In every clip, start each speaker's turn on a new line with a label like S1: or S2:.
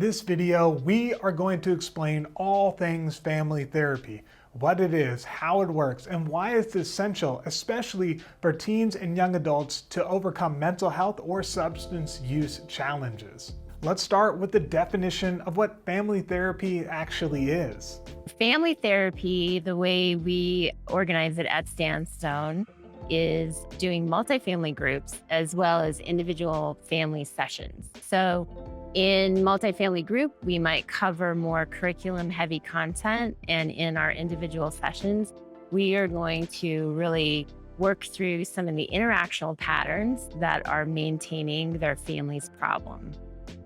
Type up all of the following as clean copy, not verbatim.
S1: this video, we are going to explain all things family therapy, what it is, how it works, and why it's essential, especially for teens and young adults, to overcome mental health or substance use challenges. Let's start with the definition of what family therapy actually is.
S2: Family therapy, the way we organize it at Sandstone, is doing multifamily groups as well as individual family sessions. So in multifamily group, we might cover more curriculum heavy content. And in our individual sessions, we are going to really work through some of the interactional patterns that are maintaining their family's problem.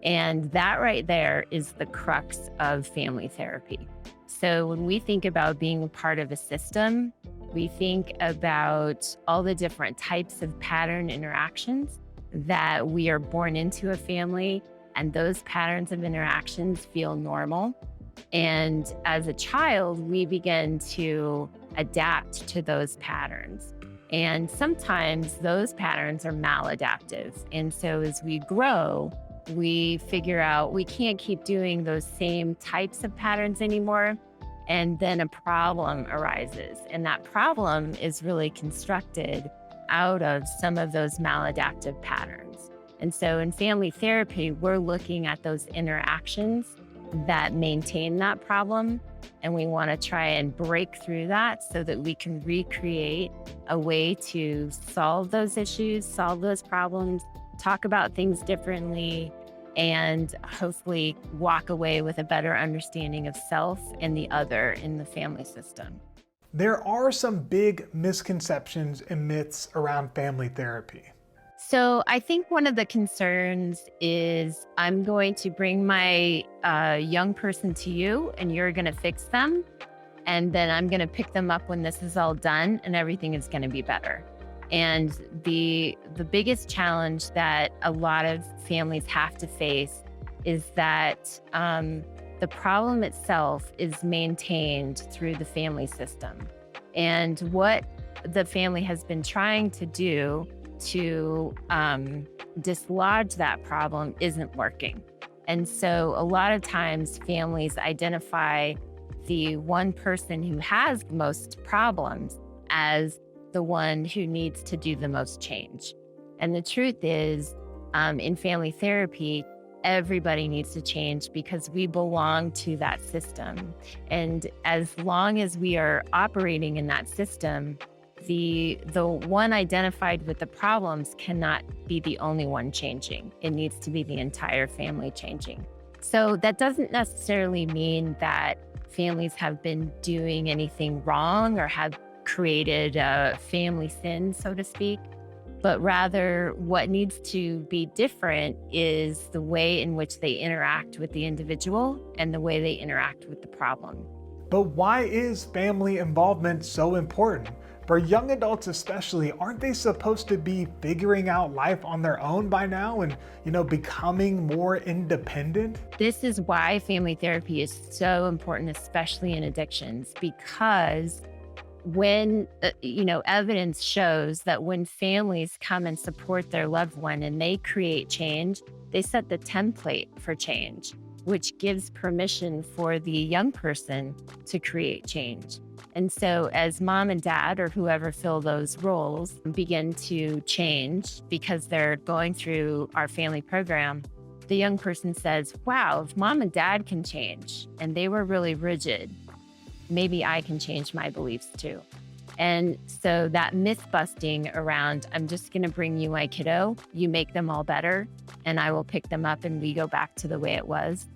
S2: And that right there is the crux of family therapy. So when we think about being a part of a system, we think about all the different types of pattern interactions that we are born into a family, and those patterns of interactions feel normal. And as a child, we begin to adapt to those patterns. And sometimes those patterns are maladaptive. And so as we grow, we figure out we can't keep doing those same types of patterns anymore. And then a problem arises. And that problem is really constructed out of some of those maladaptive patterns. And so in family therapy, we're looking at those interactions that maintain that problem. And we want to try and break through that so that we can recreate a way to solve those issues, solve those problems, talk about things differently, and hopefully walk away with a better understanding of self and the other in the family system.
S1: There are some big misconceptions and myths around family therapy.
S2: So I think one of the concerns is I'm going to bring my young person to you and you're going to fix them. And then I'm going to pick them up when this is all done and everything is going to be better. And the biggest challenge that a lot of families have to face is that the problem itself is maintained through the family system. And what the family has been trying to do to dislodge that problem isn't working. And so a lot of times families identify the one person who has the most problems as the one who needs to do the most change. And the truth is, in family therapy, everybody needs to change because we belong to that system. And as long as we are operating in that system, the one identified with the problems cannot be the only one changing. It needs to be the entire family changing. So that doesn't necessarily mean that families have been doing anything wrong or have created a family sin, so to speak, but rather what needs to be different is the way in which they interact with the individual and the way they interact with the problem.
S1: But why is family involvement so important? For young adults especially, aren't they supposed to be figuring out life on their own by now and, becoming more independent?
S2: This is why family therapy is so important, especially in addictions, because when, evidence shows that when families come and support their loved one and they create change, they set the template for change, which gives permission for the young person to create change. And so as mom and dad or whoever fill those roles begin to change because they're going through our family program, the young person says, wow, if mom and dad can change and they were really rigid, maybe I can change my beliefs too. And so that myth busting around, I'm just going to bring you my kiddo, you make them all better, and I will pick them up and we go back to the way it was.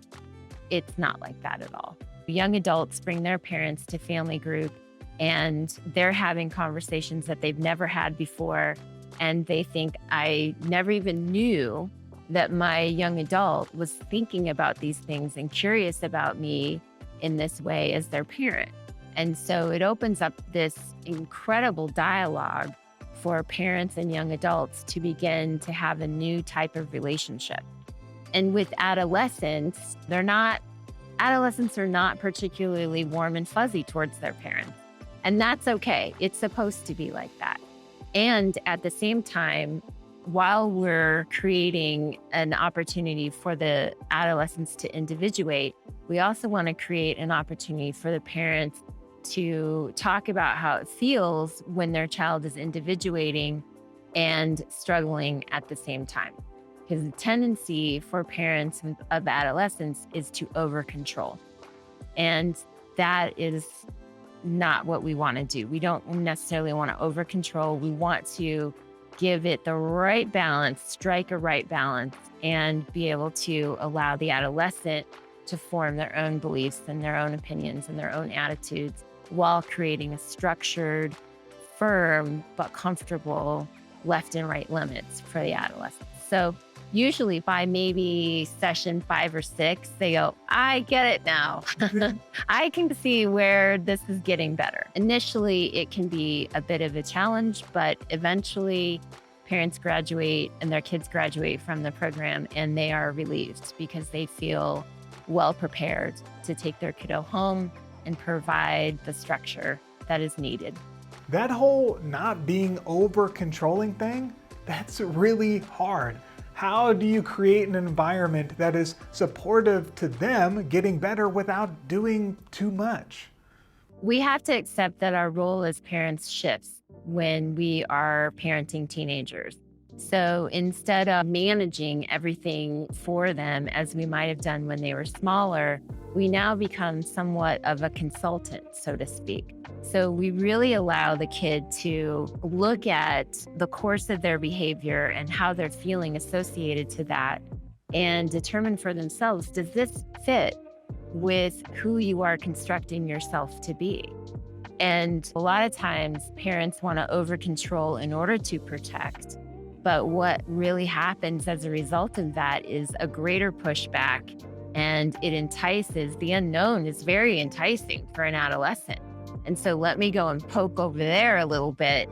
S2: It's not like that at all. Young adults bring their parents to family group and they're having conversations that they've never had before. And they think, I never even knew that my young adult was thinking about these things and curious about me in this way as their parent. And so it opens up this incredible dialogue for parents and young adults to begin to have a new type of relationship. And with adolescents, adolescents are not particularly warm and fuzzy towards their parents. And that's okay. It's supposed to be like that. And at the same time, while we're creating an opportunity for the adolescents to individuate, we also want to create an opportunity for the parents to talk about how it feels when their child is individuating and struggling at the same time. Because the tendency for parents of adolescents is to over control. And that is not what we want to do. We don't necessarily want to over control. We want to give it the right balance, strike a right balance, and be able to allow the adolescent to form their own beliefs and their own opinions and their own attitudes while creating a structured, firm, but comfortable left and right limits for the adolescent. So usually by maybe session 5 or 6, they go, I get it now. I can see where this is getting better. Initially, it can be a bit of a challenge, but eventually parents graduate and their kids graduate from the program and they are relieved because they feel well prepared to take their kiddo home and provide the structure that is needed.
S1: That whole not being over controlling thing, that's really hard. How do you create an environment that is supportive to them getting better without doing too much?
S2: We have to accept that our role as parents shifts when we are parenting teenagers. So instead of managing everything for them as we might have done when they were smaller, we now become somewhat of a consultant, so to speak. So we really allow the kid to look at the course of their behavior and how they're feeling associated to that and determine for themselves, does this fit with who you are constructing yourself to be? And a lot of times parents want to over control in order to protect. But what really happens as a result of that is a greater pushback, and it entices. The unknown is very enticing for an adolescent. And so let me go and poke over there a little bit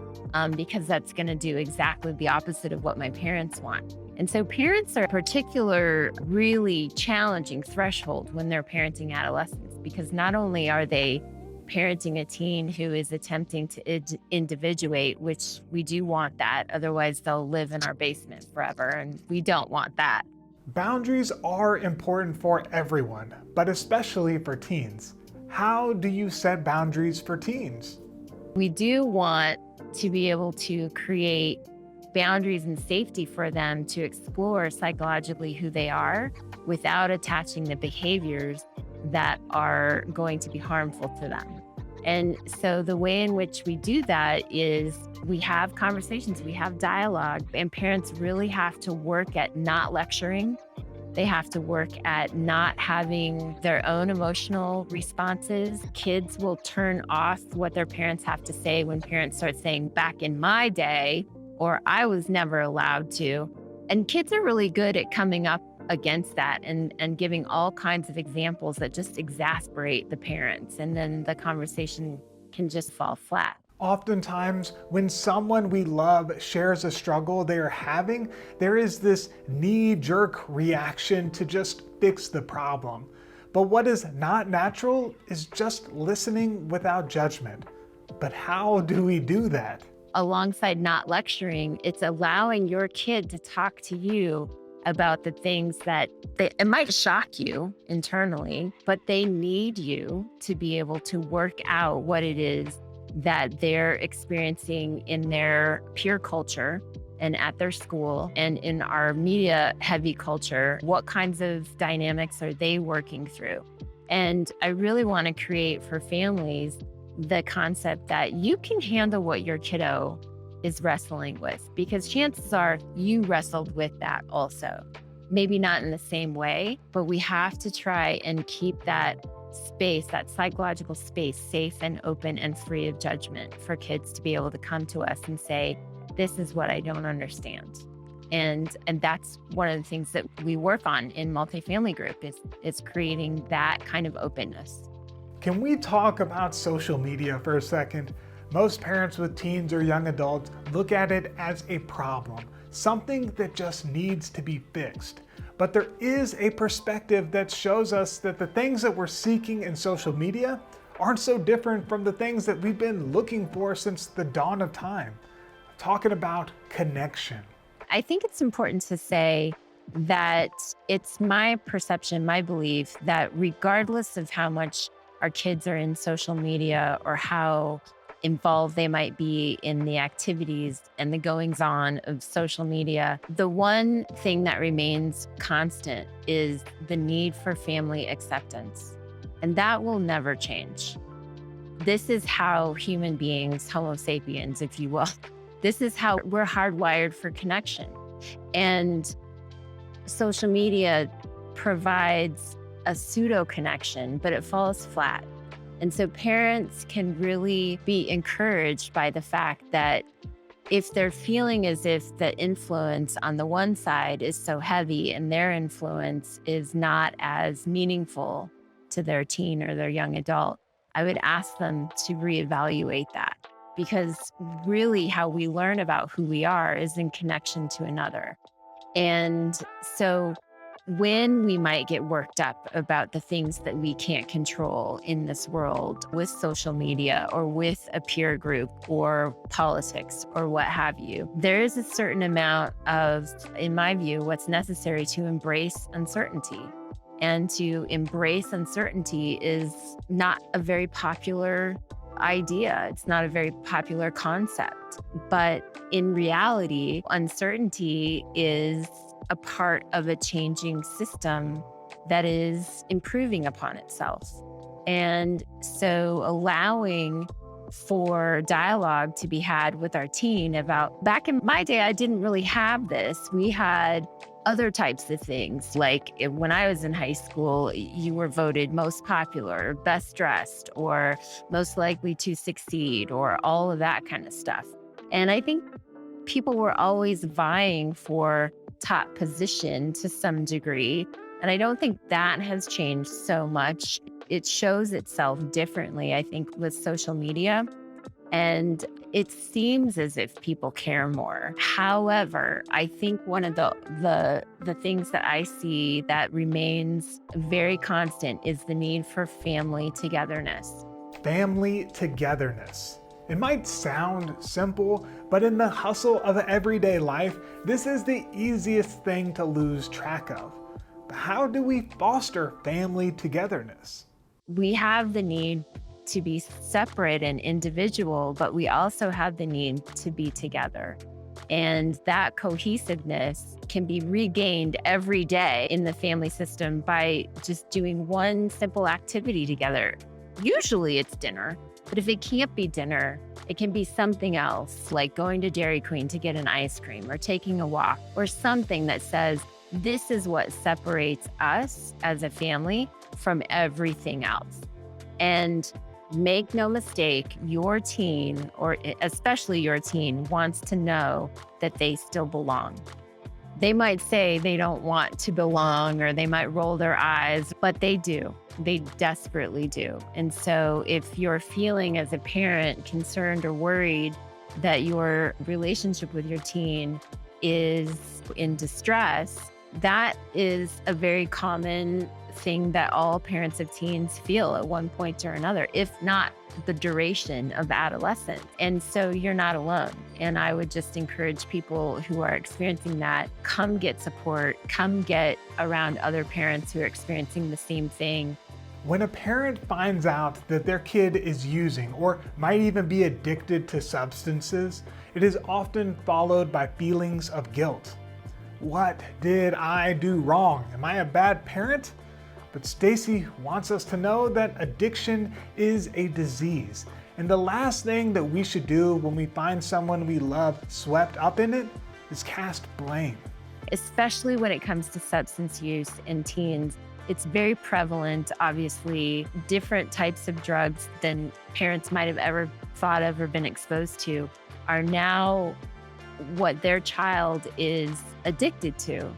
S2: because that's going to do exactly the opposite of what my parents want. And so parents are a particular really challenging threshold when they're parenting adolescents, because not only are they parenting a teen who is attempting to individuate, which we do want that. Otherwise, they'll live in our basement forever, and we don't want that.
S1: Boundaries are important for everyone, but especially for teens. How do you set boundaries for teens?
S2: We do want to be able to create boundaries and safety for them to explore psychologically who they are without attaching the behaviors that are going to be harmful to them. And so the way in which we do that is we have conversations, we have dialogue, and parents really have to work at not lecturing. They have to work at not having their own emotional responses. Kids will turn off what their parents have to say when parents start saying, back in my day, or I was never allowed to. And kids are really good at coming up against that and giving all kinds of examples that just exasperate the parents. And then the conversation can just fall flat.
S1: Oftentimes, when someone we love shares a struggle they are having, there is this knee-jerk reaction to just fix the problem. But what is not natural is just listening without judgment. But how do we do that?
S2: Alongside not lecturing, it's allowing your kid to talk to you about the things that it might shock you internally, but they need you to be able to work out what it is that they're experiencing in their peer culture and at their school and in our media heavy culture. What kinds of dynamics are they working through? And I really want to create for families the concept that you can handle what your kiddo is wrestling with, because chances are you wrestled with that also. Maybe not in the same way, but we have to try and keep that space, that psychological space, safe and open and free of judgment for kids to be able to come to us and say, this is what I don't understand. And that's one of the things that we work on in multifamily group is creating that kind of openness.
S1: Can we talk about social media for a second? Most parents with teens or young adults look at it as a problem, something that just needs to be fixed. But there is a perspective that shows us that the things that we're seeking in social media aren't so different from the things that we've been looking for since the dawn of time. I'm talking about connection.
S2: I think it's important to say that it's my perception, my belief that regardless of how much our kids are in social media or how involved they might be in the activities and the goings on of social media, the one thing that remains constant is the need for family acceptance. And that will never change. This is how human beings, Homo sapiens, if you will, this is how we're hardwired for connection. And social media provides a pseudo connection, but it falls flat. And so parents can really be encouraged by the fact that if they're feeling as if the influence on the one side is so heavy and their influence is not as meaningful to their teen or their young adult, I would ask them to reevaluate that, because really how we learn about who we are is in connection to another. And so when we might get worked up about the things that we can't control in this world with social media or with a peer group or politics or what have you, there is a certain amount of, in my view, what's necessary to embrace uncertainty. And to embrace uncertainty is not a very popular idea. It's not a very popular concept. But in reality, uncertainty is a part of a changing system that is improving upon itself. And so allowing for dialogue to be had with our teen about, back in my day, I didn't really have this. We had other types of things. Like when I was in high school, you were voted most popular, best dressed, or most likely to succeed, or all of that kind of stuff. And I think people were always vying for top position to some degree. And I don't think that has changed so much. It shows itself differently, I think, with social media. And it seems as if people care more. However, I think one of the things that I see that remains very constant is the need for family togetherness.
S1: Family togetherness. It might sound simple, but in the hustle of everyday life, this is the easiest thing to lose track of. But how do we foster family togetherness?
S2: We have the need to be separate and individual, but we also have the need to be together. And that cohesiveness can be regained every day in the family system by just doing one simple activity together. Usually it's dinner, but if it can't be dinner, it can be something else, like going to Dairy Queen to get an ice cream or taking a walk, or something that says, this is what separates us as a family from everything else. And make no mistake, your teen, or especially your teen, wants to know that they still belong. They might say they don't want to belong, or they might roll their eyes, but they do. They desperately do. And so if you're feeling as a parent concerned or worried that your relationship with your teen is in distress, that is a very common thing that all parents of teens feel at one point or another, if not the duration of adolescence. And so you're not alone. And I would just encourage people who are experiencing that, come get support, come get around other parents who are experiencing the same thing.
S1: When a parent finds out that their kid is using or might even be addicted to substances, it is often followed by feelings of guilt. What did I do wrong? Am I a bad parent? But Stacie wants us to know that addiction is a disease. And the last thing that we should do when we find someone we love swept up in it is cast blame.
S2: Especially when it comes to substance use in teens. It's very prevalent, obviously. Different types of drugs than parents might have ever thought of or been exposed to are now what their child is addicted to.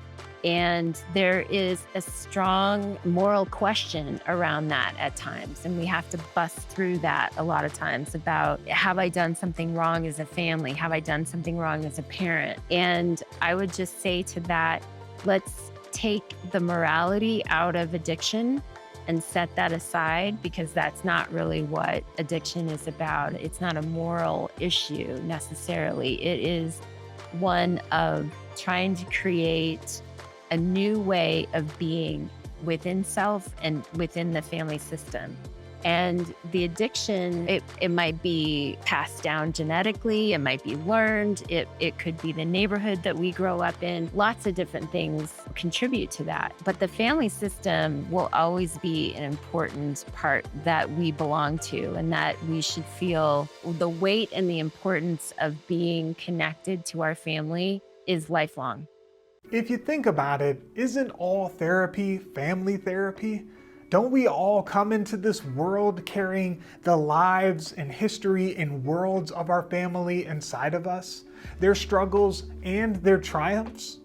S2: And there is a strong moral question around that at times. And we have to bust through that a lot of times about, have I done something wrong as a family? Have I done something wrong as a parent? And I would just say to that, let's take the morality out of addiction and set that aside, because that's not really what addiction is about. It's not a moral issue necessarily. It is one of trying to create a new way of being within self and within the family system. And the addiction, it might be passed down genetically, it might be learned, it could be the neighborhood that we grow up in. Lots of different things contribute to that. But the family system will always be an important part that we belong to, and that we should feel the weight and the importance of being connected to our family is lifelong.
S1: If you think about it, isn't all therapy family therapy? Don't we all come into this world carrying the lives and history and worlds of our family inside of us, their struggles and their triumphs?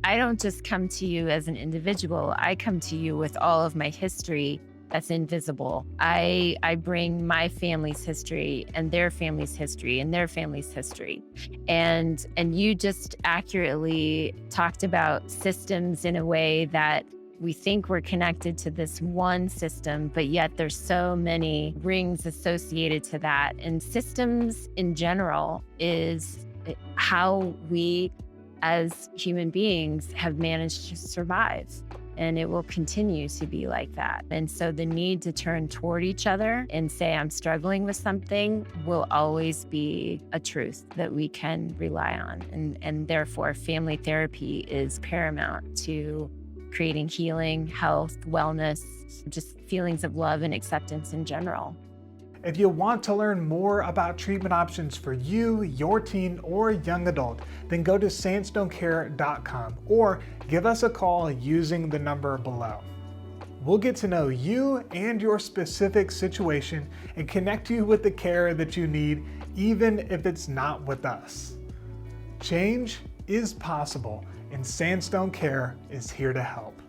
S2: I don't just come to you as an individual. I come to you with all of my history that's invisible. I bring my family's history and their family's history and their family's history. And you just accurately talked about systems in a way that we think we're connected to this one system, but yet there's so many rings associated to that. And systems in general is how we as human beings have managed to survive. And it will continue to be like that. And so the need to turn toward each other and say, I'm struggling with something, will always be a truth that we can rely on. And therefore, family therapy is paramount to creating healing, health, wellness, just feelings of love and acceptance in general.
S1: If you want to learn more about treatment options for you, your teen, or young adult, then go to sandstonecare.com or give us a call using the number below. We'll get to know you and your specific situation and connect you with the care that you need, even if it's not with us. Change is possible, and Sandstone Care is here to help.